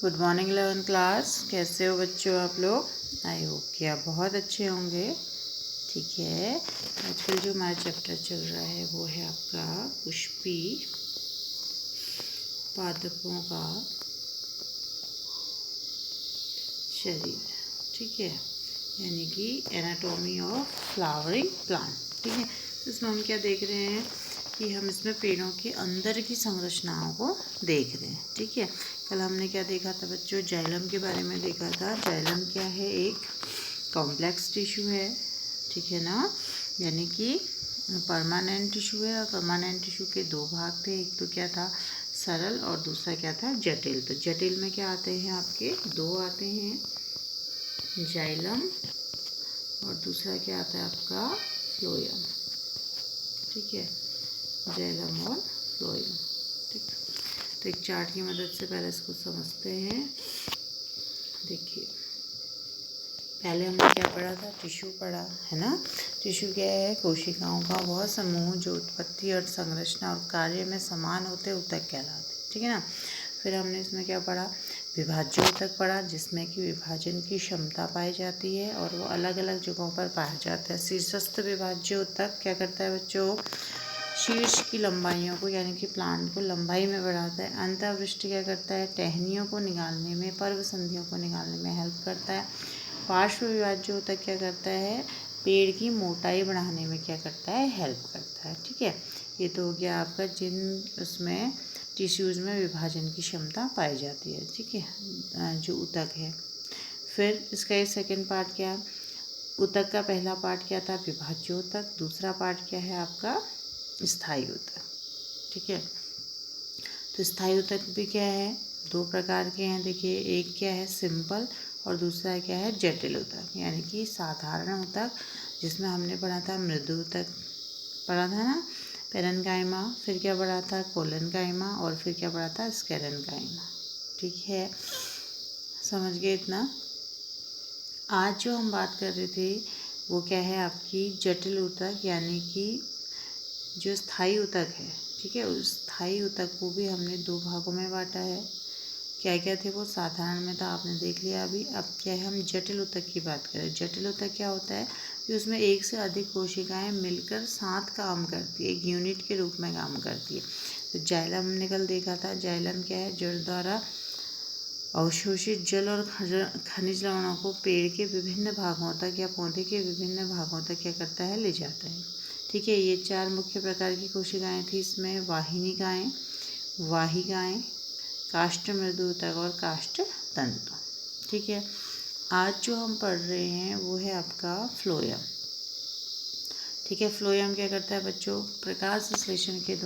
Good morning 11 class. कैसे हो बच्चों आप लोग? आई होप कि आप बहुत अच्छे होंगे। ठीक है, आजकल जो हमारा चैप्टर चल रहा है वो है आपका पुष्पी पादपों का शरीर। ठीक है, यानी कि एनाटॉमी ऑफ फ्लावरिंग प्लांट। ठीक है, तो इसमें हम क्या देख रहे हैं कि हम इसमें पेड़ों के अंदर की संरचनाओं को देख रहे हैं। ठीक है, कल हमने क्या देखा था बच्चों? जाइलम के बारे में देखा था। जाइलम क्या है? एक कॉम्प्लेक्स टिश्यू है। ठीक है ना, यानी कि परमानेंट टिश्यू है। और परमानेंट टिश्यू के दो भाग थे, एक तो क्या था सरल और दूसरा क्या था जटिल। तो जटिल में क्या आते हैं आपके? दो आते हैं, जाइलम और दूसरा क्या आता है आपका फ्लोएम। ठीक है, जाइलम और फ्लोएम। ठीक, तो एक चार्ट की मदद से पहले इसको समझते हैं। देखिए, पहले हमने क्या पढ़ा था? टिश्यू पढ़ा है ना। टिश्यू क्या है? कोशिकाओं का वह समूह जो उत्पत्ति और संरचना और कार्य में समान होते ऊतक कहलाते। ठीक है ना। फिर हमने इसमें क्या पढ़ा? विभाज्य ऊतक पढ़ा, जिसमें कि विभाजन की क्षमता पाई जाती है और वो अलग अलग जगहों पर पाया जाता है। शीर्षस्थ विभाज्य ऊतक क्या करता है बच्चों? शीर्ष की लंबाइयों को यानी कि प्लांट को लंबाई में बढ़ाता है। अंतःवृष्ट क्या करता है? टहनियों को निकालने में, पर्व संधियों को निकालने में हेल्प करता है। पार्श्व विभाज्य ऊतक क्या करता है? पेड़ की मोटाई बढ़ाने में क्या करता है? हेल्प करता है। ठीक है, ये तो हो गया आपका जिन उसमें टिश्यूज़ में विभाजन की क्षमता पाई जाती है। ठीक है, जो ऊतक है। फिर इसका ये सेकेंड पार्ट क्या है? ऊतक का पहला पार्ट क्या था? विभाज्य ऊतक। दूसरा पार्ट क्या है आपका? स्थायी ऊतक। ठीक है, तो स्थायी ऊतक भी क्या है? दो प्रकार के हैं। देखिए, एक क्या है सिंपल और दूसरा क्या है जटिल ऊतक। यानी कि साधारण ऊतक, जिसमें हमने पढ़ा था मृदु ऊतक पढ़ा था ना, पेरेन्काइमा। फिर क्या पढ़ा था? कोलेनकाइमा। और फिर क्या पढ़ा था? स्केरेन्काइमा। ठीक है, समझ गए इतना? आज जो हम बात कर रहे थे वो क्या है आपकी जटिल ऊतक, यानी कि जो स्थायी ऊतक है। ठीक है, उस स्थायी ऊतक को भी हमने दो भागों में बांटा है। क्या क्या थे वो? साधारण में था, आपने देख लिया अभी। अब क्या है, हम जटिल ऊतक की बात करें। जटिल ऊतक क्या होता है कि उसमें एक से अधिक कोशिकाएं मिलकर साथ काम करती है, एक यूनिट के रूप में काम करती है। तो जाइलम हमने कल देखा था। जाइलम क्या है? जड़ द्वारा अवशोषित जल और खनिज लवणों को पेड़ के विभिन्न भागों तक या पौधे के विभिन्न भागों तक क्या करता है? ले जाता है। ठीक है, ये चार मुख्य प्रकार की कोशिकाएं थी इसमें: वाहिनिकाएं, वाहिकाएं, काष्ठ मृदु ऊतक और काष्ठ तंतु। ठीक है, आज जो हम पढ़ रहे हैं वो है आपका फ्लोएम। ठीक है, फ्लोएम क्या करता है बच्चों? प्रकाश संश्लेषण के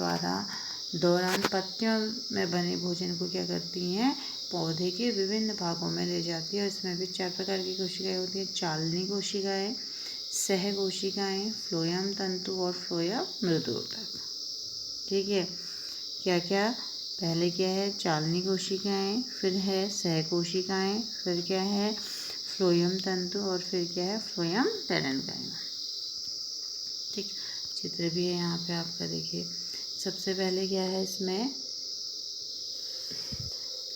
दौरान पत्तियों में बने भोजन को क्या करती हैं? पौधे के विभिन्न भागों में ले जाती है। और इसमें भी चार प्रकार की कोशिकाएं होती हैं: चालनी कोशिकाएं, सह कोशिकाएं, फ्लोएम तंतु और फ्लोएम मृदु ऊतक। ठीक है, क्या क्या? पहले क्या है? चालनी कोशिकाएं, फिर है सह कोशिकाएं, फिर क्या है? फ्लोएम तंतु और फिर क्या है? Phloem parenchyma. ठीक, चित्र भी है यहाँ पे आपका। देखिए, सबसे पहले क्या है इसमें?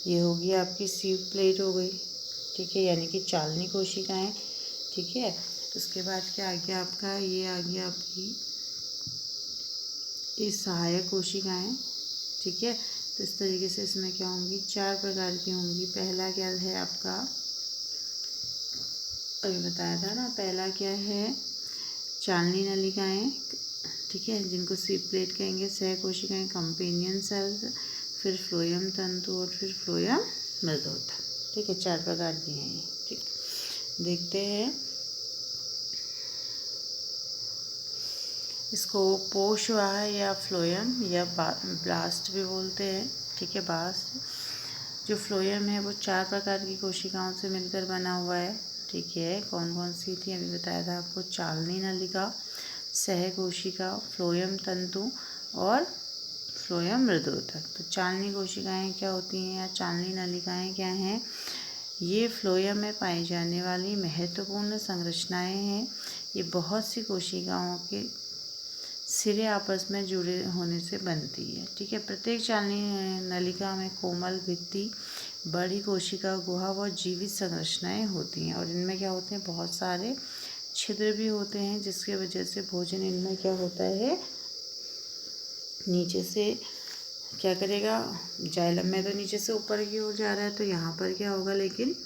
ये होगी आपकी सीव प्लेट हो गई। ठीक है, यानी कि चालनी कोशिकाएं। ठीक है, उसके बाद क्या आ गया आपका? ये आ गया आपकी ये सहायक कोशिकाएं। ठीक है, तो इस तरीके से इसमें क्या होंगी? चार प्रकार की होंगी। पहला क्या है आपका? अभी बताया था ना, पहला क्या है? चालनी नलिकाएं। ठीक है, जिनको सीप प्लेट कहेंगे। सह कोशिकाएं, कंपेनियन सेल्स, फिर फ्लोएम तंतु और फिर फ्लोएम मृदु ऊतक। ठीक है, चार प्रकार की हैं ये। ठीक, देखते हैं इसको। पोषवाह या फ्लोएम या ब्लास्ट भी बोलते हैं। ठीक है, बास्ट। जो फ्लोएम है वो चार प्रकार की कोशिकाओं से मिलकर बना हुआ है। ठीक है, कौन कौन सी थी अभी बताया था आपको? चालनी नलिका, सह कोशिका, फ्लोएम तंतु और फ्लोएम मृदु ऊतक। तो चालनी कोशिकाएं क्या होती हैं या चालनी नलिकाएं क्या हैं? ये फ्लोएम में पाई जाने वाली महत्वपूर्ण संरचनाएं हैं। ये बहुत सी कोशिकाओं के सिरे आपस में जुड़े होने से बनती है। ठीक है, प्रत्येक चालनी नलिका में कोमल भित्ति बड़ी कोशिका गुहा व जीवित संरचनाएं होती हैं और इनमें क्या होते हैं, बहुत सारे छिद्र भी होते हैं, जिसकी वजह से भोजन इनमें क्या होता है, नीचे से क्या करेगा, जाइलम में तो नीचे से ऊपर की ओर जा रहा है, तो यहाँ पर क्या होगा, लेकिन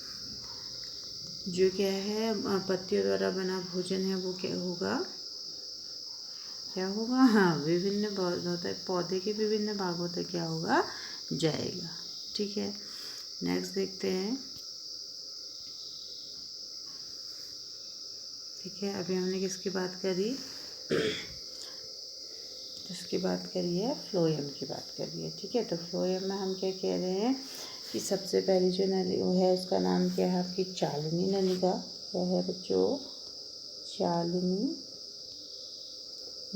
जो क्या है पत्तियों द्वारा बना भोजन है वो क्या होगा, हाँ, विभिन्न पौधे के विभिन्न भागों तक क्या होगा, जाएगा। ठीक है, नेक्स्ट देखते हैं। ठीक है, अभी हमने किसकी बात करी, जिसकी बात करी है, फ्लोएम की बात करी है। ठीक है, तो फ्लोएम में हम क्या कह रहे हैं कि सबसे पहली जो नली वो है उसका नाम क्या है आपकी, चालिनी नलिका। क्या है बच्चों, चालिनी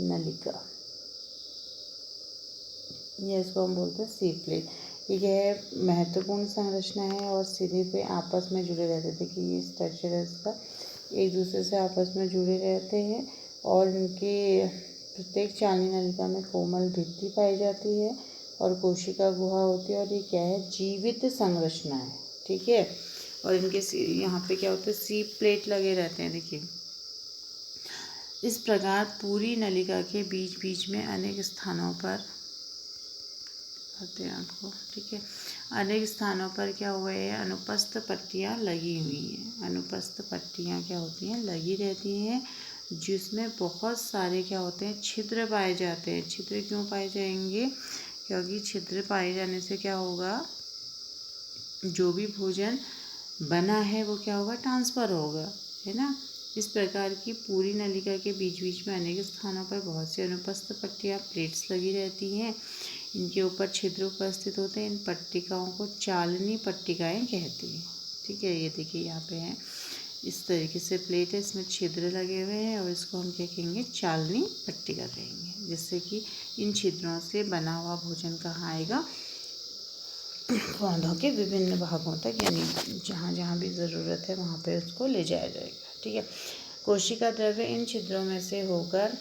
नलिका, ये इसको हम बोलते हैं सीप प्लेट। ये महत्वपूर्ण संरचना है और सिरे पे आपस में जुड़े रहते हैं। देखिए ये स्ट्रक्चर है इसका, एक दूसरे से आपस में जुड़े रहते हैं और इनके प्रत्येक चालिनी नलिका में कोमल भित्ति पाई जाती है और कोशिका गुहा होती है और ये क्या है, जीवित संरचना है। ठीक है, और इनके यहाँ पे क्या होता है, सीप प्लेट लगे रहते हैं। देखिए इस प्रकार पूरी नलिका के बीच बीच में अनेक स्थानों पर आते हैं आपको। ठीक है, अनेक स्थानों पर क्या हुआ है, अनुपस्थ पट्टियाँ लगी हुई हैं। अनुपस्थ पट्टियाँ क्या होती हैं, लगी रहती हैं, जिसमें बहुत सारे क्या होते हैं, छिद्र पाए जाते हैं। छिद्र क्यों पाए जाएंगे, क्योंकि छिद्र पाए जाने से क्या होगा, जो भी भोजन बना है वो क्या होगा, ट्रांसफ़र होगा, है ना। इस प्रकार की पूरी नलिका के बीच बीच में अनेक स्थानों पर बहुत सी अनुपस्थ पट्टियाँ प्लेट्स लगी रहती हैं। इनके ऊपर छिद्र उपस्थित होते हैं। इन पट्टिकाओं को चालिनी पट्टिकाएं कहती हैं। ठीक है, ये देखिए यहाँ पे है, इस तरीके से प्लेट है, इसमें छिद्र लगे हुए हैं और इसको हम क्या कहेंगे, चालिनी पट्टिका कहेंगे, जिससे कि इन छिद्रों से बना हुआ भोजन कहाँ आएगा, पौधों के विभिन्न भागों तक, यानी जहाँ जहाँ भी ज़रूरत है वहाँ पे उसको ले जाया जाएगा। ठीक है, कोशिका द्रव्य इन छिद्रों में से होकर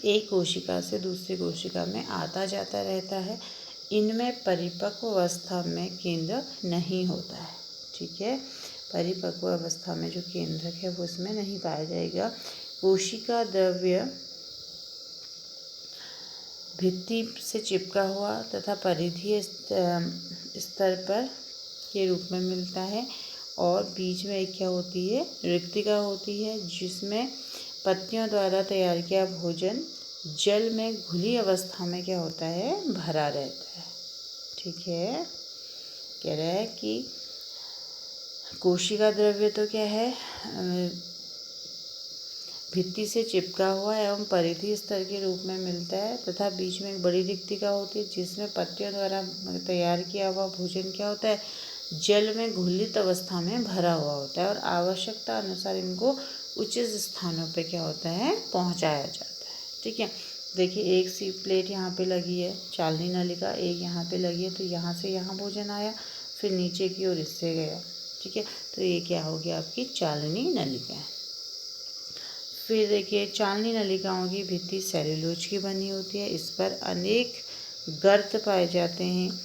एक कोशिका से दूसरी कोशिका में आता जाता रहता है। इनमें परिपक्व अवस्था में केंद्रक नहीं होता है। ठीक है, परिपक्व अवस्था में जो केंद्रक है वो इसमें नहीं पाया जाएगा। कोशिका द्रव्य भित्ति से चिपका हुआ तथा परिधीय स्तर पर के रूप में मिलता है और बीच में एक क्या होती है, रिक्तिका होती है, जिसमें पत्तियों द्वारा तैयार किया भोजन जल में घुली अवस्था में क्या होता है, भरा रहता है। ठीक है, कह रहा है कि कोशिका द्रव्य तो क्या है, भित्ति से चिपका हुआ एवं परिधि स्तर के रूप में मिलता है तथा बीच में एक बड़ी रिक्तिका होती है, जिसमें पत्तियों द्वारा तैयार किया हुआ भोजन क्या होता है, जल में घुलित अवस्था में भरा हुआ होता है और आवश्यकता अनुसार इनको उचित स्थानों पे क्या होता है, पहुंचाया जाता है। ठीक है, देखिए एक सी प्लेट यहाँ पे लगी है, चालिनी नलिका एक यहाँ पे लगी है, तो यहाँ से यहाँ भोजन आया, फिर नीचे की ओर इससे गया। ठीक है, तो ये क्या हो गया, आपकी चालिनी नलिका है। फिर देखिए चालिनी नलिकाओं की भित्ति सेल्यूलोज की बनी होती है, इस पर अनेक गर्त पाए जाते हैं।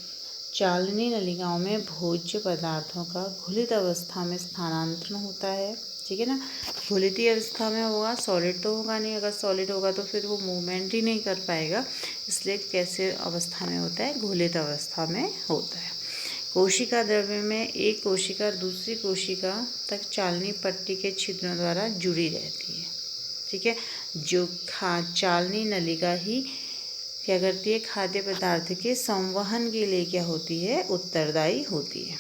चालिनी नलिकाओं में भोज्य पदार्थों का घुलित अवस्था में स्थानांतरण होता है। ठीक है ना, घुलित अवस्था में होगा, सॉलिड तो होगा नहीं, अगर सॉलिड होगा तो फिर वो मूवमेंट ही नहीं कर पाएगा, इसलिए कैसे अवस्था में होता है, घुलित अवस्था में होता है। कोशिका द्रव्य में एक कोशिका दूसरी कोशिका तक चालिनी पट्टी के छिद्रों द्वारा जुड़ी रहती है। ठीक है, जो चालिनी नलिका ही क्या करती है, खाद्य पदार्थ के संवहन के लिए क्या होती है, उत्तरदायी होती है।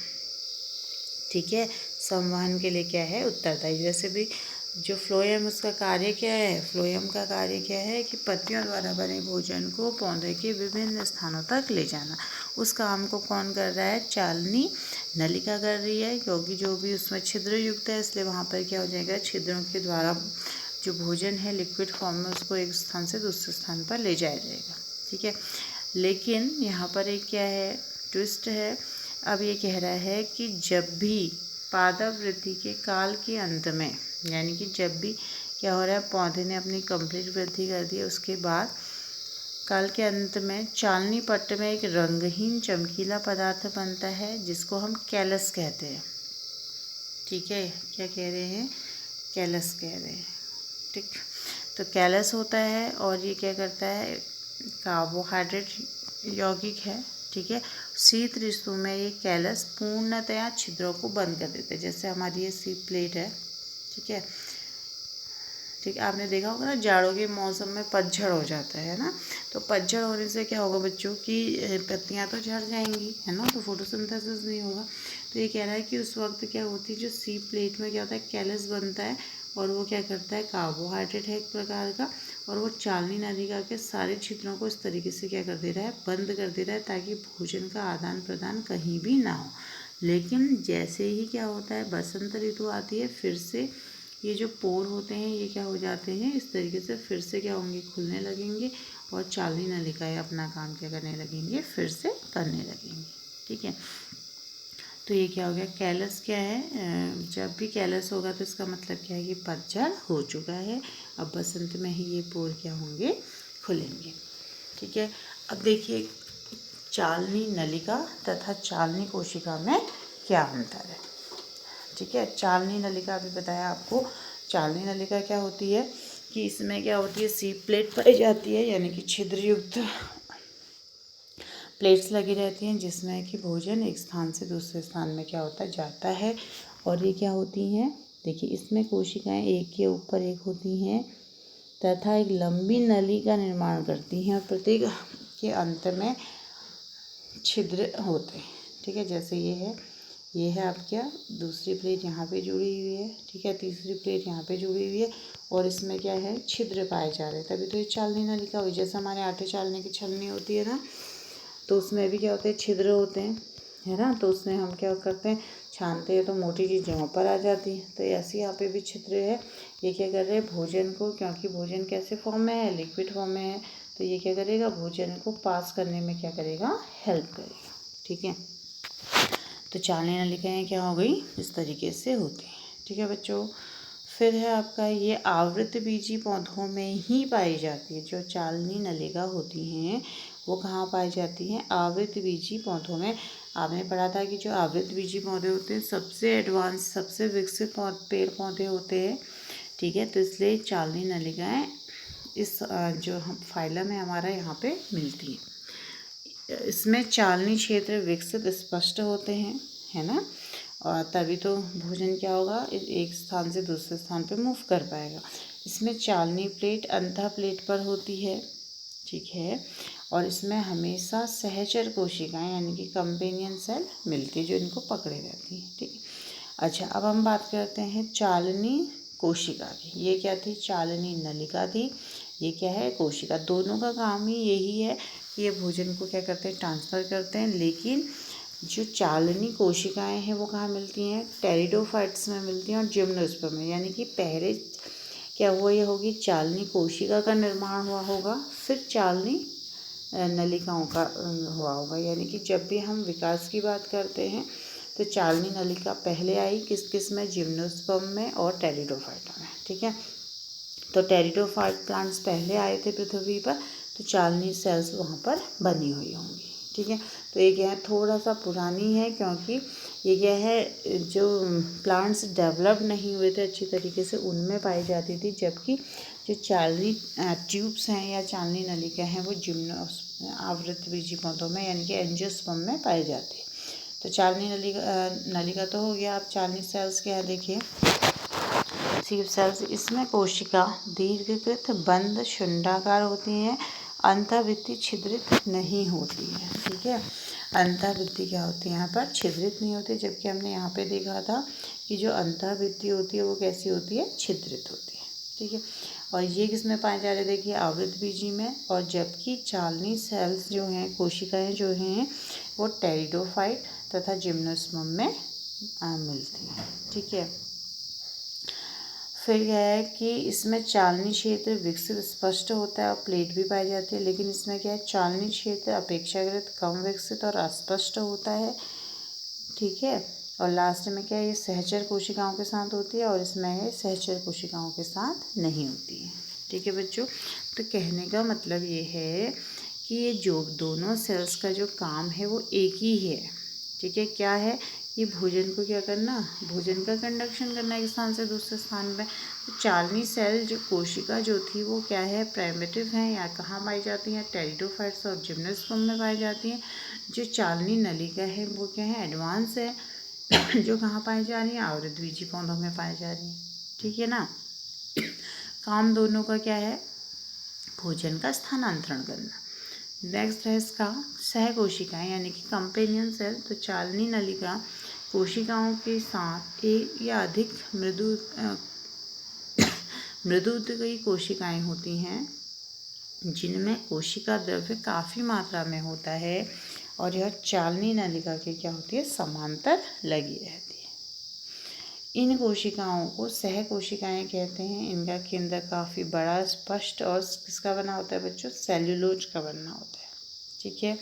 ठीक है, संवहन के लिए क्या है, उत्तरदायी। जैसे भी जो फ्लोएम, उसका कार्य क्या है, फ्लोएम का कार्य क्या है कि पत्तियों द्वारा बने भोजन को पौधे के विभिन्न स्थानों तक ले जाना। उस काम को कौन कर रहा है, चालिनी नलिका कर रही है, क्योंकि जो भी उसमें छिद्र युक्त है, इसलिए वहाँ पर क्या हो जाएगा, छिद्रों के द्वारा जो भोजन है लिक्विड फॉर्म में उसको एक स्थान से दूसरे स्थान पर ले जाया जाएगा। ठीक है, लेकिन यहाँ पर एक क्या है, ट्विस्ट है। अब ये कह रहा है कि जब भी पादप वृद्धि के काल के अंत में, यानी कि जब भी क्या हो रहा है, पौधे ने अपनी कंप्लीट वृद्धि कर दी है, उसके बाद काल के अंत में चालनी पट्ट में एक रंगहीन चमकीला पदार्थ बनता है जिसको हम कैलस कहते हैं। ठीक है, क्या कह रहे हैं? कैलस कह रहे हैं। ठीक, तो कैलस होता है और ये क्या करता है? कार्बोहाइड्रेट यौगिक है। ठीक है, शीत ऋतु में ये कैलस पूर्णतया छिद्रों को बंद कर देते हैं। जैसे हमारी ये शीत प्लेट है। ठीक है, ठीक, आपने देखा होगा ना, जाड़ों के मौसम में पतझड़ हो जाता है ना, तो पतझड़ होने से क्या होगा बच्चों की पत्तियां तो झड़ जाएंगी, है ना, तो फोटोसिंथेसिस नहीं होगा। तो ये कह रहा है कि उस वक्त क्या होती है, जो सी प्लेट में क्या होता है, कैलस बनता है और वो क्या करता है, कार्बोहाइड्रेट है एक प्रकार का, और वो चालनी नलिका के सारे छिद्रों को इस तरीके से क्या कर दे रहा है, बंद कर दे रहा है, ताकि भोजन का आदान प्रदान कहीं भी ना हो। लेकिन जैसे ही क्या होता है, बसंत ऋतु आती है, फिर से ये जो पोर होते हैं ये क्या हो जाते हैं, इस तरीके से फिर से क्या होंगे, खुलने लगेंगे और चालनी नलिकाएं अपना काम क्या करने लगेंगे, फिर से करने लगेंगे। ठीक है, तो ये क्या हो गया, कैलस क्या है, जब भी कैलस होगा तो इसका मतलब क्या है कि पतझड़ हो चुका है। अब बसंत में ही ये पोर क्या होंगे, खुलेंगे। ठीक है, अब देखिए चालनी नलिका तथा चालनी कोशिका में क्या अंतर है। ठीक है, चालनी नलिका अभी बताया आपको। चालनी नलिका क्या होती है कि इसमें क्या होती है, सी प्लेट पाई जाती है, यानी कि छिद्रयुक्त प्लेट्स लगी रहती हैं जिसमें कि भोजन एक स्थान से दूसरे स्थान में क्या होता है, जाता है। और ये क्या होती हैं, देखिए इसमें कोशिकाएं एक के ऊपर एक होती हैं तथा एक लंबी नली का निर्माण करती हैं और प्रत्येक के अंत में छिद्र होते हैं। ठीक है, जैसे ये है आप क्या, दूसरी प्लेट यहाँ पे जुड़ी हुई है। ठीक है, तीसरी प्लेट यहाँ पे जुड़ी हुई है और इसमें क्या है, छिद्र पाए जा रहे हैं, तभी तो ये चालनी नलिका हुई। जैसे हमारे आटे चालने की छलनी होती है ना, तो उसमें भी क्या होते हैं, छिद्र होते हैं, है ना, तो उसमें हम क्या करते हैं, छानते हैं तो मोटी चीज़ जहाँ पर आ जाती है। तो ऐसे यहाँ पे भी छिद्र है। ये क्या कर रहे हैं, भोजन को, क्योंकि भोजन कैसे फॉर्म में है, लिक्विड फॉर्म में है, तो ये क्या करेगा, भोजन को पास करने में क्या करेगा, हेल्प करेगा। ठीक है, तो चालनी नलिकाएँ क्या हो गई, इस तरीके से होती हैं। ठीक है बच्चों, फिर है आपका ये आवृतबीजी पौधों में ही पाई जाती है। जो चालनी नलिका होती हैं वो कहाँ पाई जाती हैं, आवृतबीजी पौधों में। आपने पढ़ा था कि जो आवृतबीजी पौधे होते हैं सबसे एडवांस, सबसे विकसित पेड़ पौधे होते हैं। ठीक है, तो इसलिए चालनी नलिकाएँ इस जो हम फाइलम है हमारा, यहाँ पे मिलती है। इसमें चालनी क्षेत्र विकसित स्पष्ट होते हैं, है ना, और तभी तो भोजन क्या होगा, एक स्थान से दूसरे स्थान पे मूव कर पाएगा। इसमें चालनी प्लेट अंतः प्लेट पर होती है। ठीक है, और इसमें हमेशा सहचर कोशिकाएं यानी कि कंपेनियन सेल मिलती है जो इनको पकड़े रहती है। ठीक है, अच्छा अब हम बात करते हैं चालनी कोशिका की। ये क्या थी, चालनी नलिका थी, ये क्या है, कोशिका। दोनों का काम ही यही है कि ये भोजन को क्या करते हैं, ट्रांसफ़र करते हैं। लेकिन जो चालनी कोशिकाएं हैं वो कहाँ मिलती हैं, टेरिडोफाइट्स में मिलती हैं और जिम्नोस्पर्म में। यानी कि पहले क्या हुआ, ये होगी चालनी कोशिका का निर्माण हुआ होगा, फिर चालनी नलिकाओं का हुआ होगा। यानी कि जब भी हम विकास की बात करते हैं तो चालनी नलिका पहले आई, किस किस में, जिम्नोस्पर्म में और टेरिडोफाइट में। ठीक है, तो टेरिडोफाइट प्लांट्स पहले आए थे पृथ्वी पर, तो चालनी सेल्स वहाँ पर बनी हुई होंगी। ठीक है, तो ये क्या है, थोड़ा सा पुरानी है, क्योंकि ये क्या है, जो प्लांट्स डेवलप नहीं हुए थे अच्छी तरीके से उनमें पाई जाती थी, जबकि जो चालनी ट्यूब्स हैं या चालनी नलिका हैं वो आवृतबीजी पौधों में यानी कि एंजियोस्पर्म में पाई जाती है। तो चालनी नलिका तो हो गया। आप चालनी सेल्स क्या है, देखिए सीव सेल्स। इसमें कोशिका दीर्घकृत बंद शुंडाकार होती हैं, अंतःभित्ति छिद्रित नहीं होती है। ठीक है, अंतःभित्ति क्या होती है, यहाँ पर छिद्रित नहीं होती, जबकि हमने यहाँ पे देखा था कि जो अंतःभित्ति होती है वो कैसी होती है, छिद्रित होती है। ठीक है, और ये किस में पाए जा रहे हैं, देखिए आवृतबीजी में। और जबकि चालनी सेल्स जो हैं, कोशिकाएं जो हैं, वो टेरिडोफाइट तथा जिम्नोस्पर्म में मिलती हैं। ठीक है, फिर क्या है कि इसमें चालनी क्षेत्र विकसित स्पष्ट होता है और प्लेट भी पाई जाती है। लेकिन इसमें क्या है, चालनी क्षेत्र अपेक्षाकृत कम विकसित और अस्पष्ट होता है। ठीक है, और लास्ट में क्या है, ये सहचर कोशिकाओं के साथ होती है और इसमें ये सहचर कोशिकाओं के साथ नहीं होती है। ठीक है बच्चों, तो कहने का मतलब ये है कि ये जो दोनों सेल्स का जो काम है वो एक ही है। ठीक है, क्या है, ये भोजन को क्या करना, भोजन का कंडक्शन करना एक स्थान से दूसरे स्थान में। तो चालनी सेल जो कोशिका जो थी वो क्या है, प्राइमेटिव है, या कहाँ पाई जाती हैं, टेरिडोफाइट्स और जिम्नोस्पर्म में पाई जाती हैं। जो चालनी नलिका है वो क्या है, एडवांस है, जो कहाँ पाई जा रही है, आवृतबीजी पौधों में पाई जा रही है। ठीक है ना। काम दोनों का क्या है, भोजन का स्थानांतरण करना। नेक्स्ट है इसका सह कोशिकाएं यानी कि कंपेनियन सेल। तो चालनी नलिका कोशिकाओं के साथ एक या अधिक मृदुतकी कोशिकाएं होती हैं, जिनमें कोशिका द्रव्य काफ़ी मात्रा में होता है और यह चालनी नलिका के क्या होती है, समांतर लगी रहती है। इन कोशिकाओं को सह कोशिकाएं कहते हैं। इनका केंद्र काफ़ी बड़ा, स्पष्ट और किसका बना होता है बच्चों, सेल्यूलोज का बना होता है। ठीक है,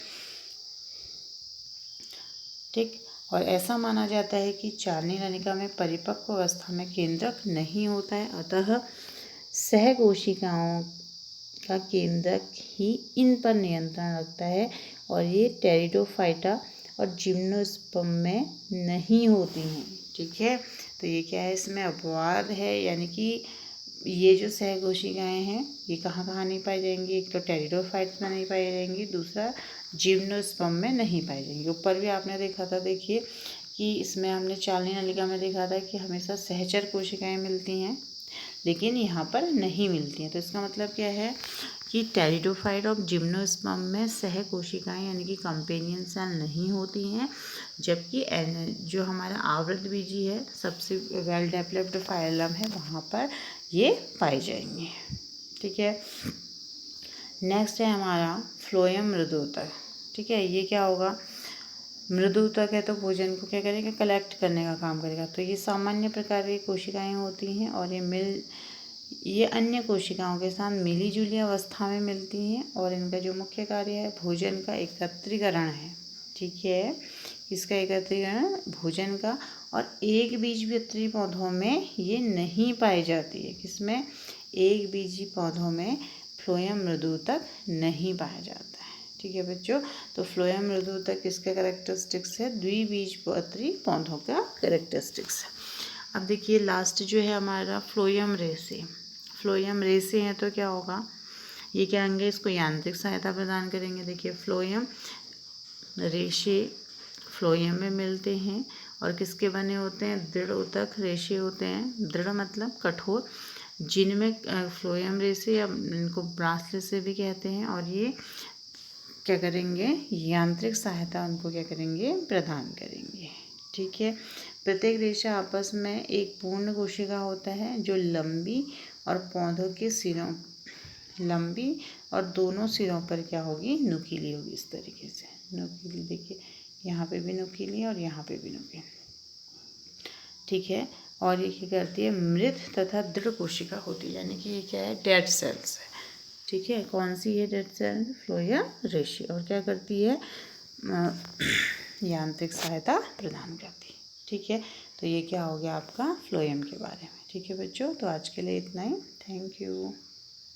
ठीक। और ऐसा माना जाता है कि चालनी नलिका में परिपक्व अवस्था में केंद्रक नहीं होता है, अतः सह कोशिकाओं का केंद्रक ही इन पर नियंत्रण रखता है और ये टेरिडोफाइटा और जिम्नोस्पर्म में नहीं होती हैं। ठीक है, तो ये क्या है, इसमें अपवाद है, यानी कि ये जो सह कोशिकाएँ हैं ये कहाँ कहाँ नहीं पाई जाएंगी, एक तो टेरिडोफाइट्स में नहीं पाई जाएंगी, दूसरा जिम्नोस्पर्म में नहीं पाई जाएंगी। ऊपर भी आपने देखा था, देखिए कि इसमें हमने चालनी नलिका में देखा था कि हमेशा सहचर कोशिकाएं मिलती हैं, लेकिन यहाँ पर नहीं मिलती हैं। तो इसका मतलब क्या है कि टेरिडोफाइट और जिम्नोस्पर्म में सह कोशिकाएं यानी कि कंपेनियन सेल नहीं होती हैं, जबकि जो हमारा आवृतबीजी है, सबसे वेल डेवलप्ड फाइलम है, वहाँ पर ये पाई जाएंगे। ठीक है, नेक्स्ट है हमारा फ्लोएम मृदुतक। ठीक है, ये क्या होगा, मृदुतक है तो भोजन को क्या करेगा, कलेक्ट करने का काम करेगा। तो ये सामान्य प्रकार की कोशिकाएं होती हैं और ये अन्य कोशिकाओं के साथ मिली जुली अवस्था में मिलती हैं और इनका जो मुख्य कार्य है भोजन का एकत्रीकरण है। ठीक है, इसका एकत्रीकरण भोजन का, और एक बीजपत्री पौधों में ये नहीं पाई जाती है। किसमें, एक बीजी पौधों में फ्लोएम मृदुतक नहीं पाया जाता है। ठीक है बच्चों, तो फ्लोएम मृदुतक किसका कैरेक्टरिस्टिक्स है, द्विबीजपत्री पौधों का कैरेक्टरिस्टिक्स है। अब देखिए लास्ट जो है हमारा फ्लोएम रेसे। फ्लोएम रेसे हैं तो क्या होगा, ये क्या होंगे, इसको यांत्रिक सहायता प्रदान करेंगे। देखिए फ्लोएम रेशे फ्लोएम में मिलते हैं और किसके बने होते हैं, दृढ़ ऊतक रेशे होते हैं। दृढ़ मतलब कठोर, जिनमें फ्लोएम रेशे या इनको ब्रासलेट से भी कहते हैं, और ये क्या करेंगे, यांत्रिक सहायता उनको क्या करेंगे, प्रदान करेंगे। ठीक है, प्रत्येक रेशा आपस में एक पूर्ण कोशिका होता है जो लंबी और पौधों के सिरों, लंबी और दोनों सिरों पर क्या होगी, नुकीली होगी। इस तरीके से नुकीली, देखिए यहाँ पे भी नुकीली और यहाँ पे भी नुकीली। ठीक है, और ये क्या करती है, मृत तथा दृढ़ कोशिका होती है, यानी कि ये क्या है, डेड सेल्स है। ठीक है, कौन सी है डेड सेल, फ्लोएम रेशे, और क्या करती है, यांत्रिक सहायता प्रदान करती है। ठीक है, तो ये क्या हो गया आपका फ्लोएम के बारे में। ठीक है बच्चों, तो आज के लिए इतना ही। Thank you.